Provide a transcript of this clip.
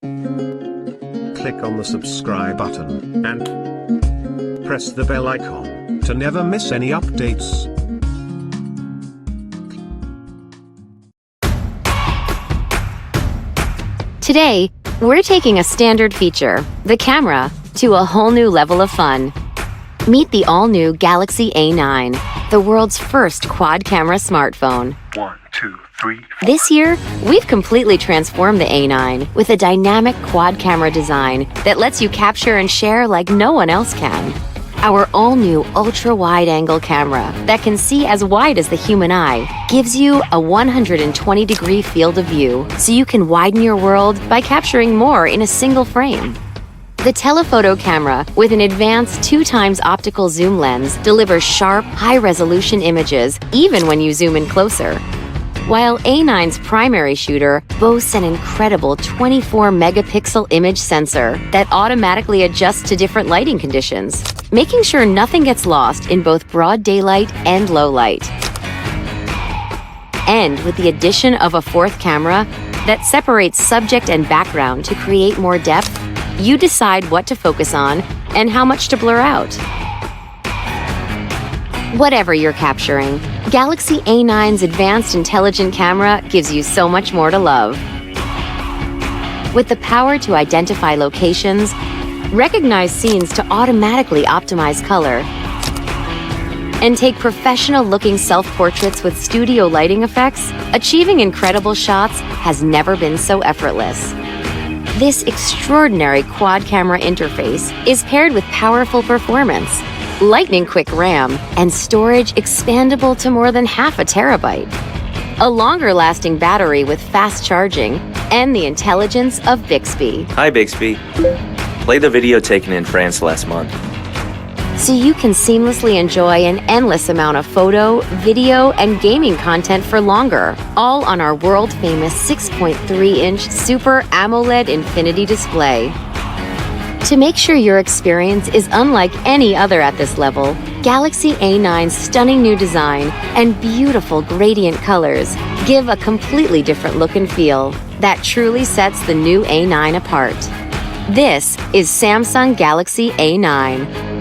Click on the subscribe button and press the bell icon to never miss any updates. Today, we're taking a standard feature, the camera, to a whole new level of fun. Meet the all-new Galaxy A9, the world's first quad-camera smartphone. 1, 2, 3, 4. This year, we've completely transformed the A9 with a dynamic quad-camera design that lets you capture and share like no one else can. Our all-new ultra-wide-angle camera that can see as wide as the human eye gives you a 120-degree field of view, so you can widen your world by capturing more in a single frame. The telephoto camera, with an advanced 2x optical zoom lens, delivers sharp, high-resolution images even when you zoom in closer. While A9's primary shooter boasts an incredible 24-megapixel image sensor that automatically adjusts to different lighting conditions, making sure nothing gets lost in both broad daylight and low light. And with the addition of a fourth camera that separates subject and background to create more depth, you decide what to focus on and how much to blur out. Whatever you're capturing, Galaxy A9's advanced intelligent camera gives you so much more to love. With the power to identify locations, recognize scenes to automatically optimize color, and take professional-looking self-portraits with studio lighting effects, achieving incredible shots has never been so effortless. This extraordinary quad-camera interface is paired with powerful performance, lightning-quick RAM, and storage expandable to more than half a terabyte. A longer-lasting battery with fast charging, and the intelligence of Bixby. Hi, Bixby. Play the video taken in France last month. So you can seamlessly enjoy an endless amount of photo, video, and gaming content for longer, all on our world-famous 6.3-inch Super AMOLED Infinity display. To make sure your experience is unlike any other at this level, Galaxy A9's stunning new design and beautiful gradient colors give a completely different look and feel that truly sets the new A9 apart. This is Samsung Galaxy A9.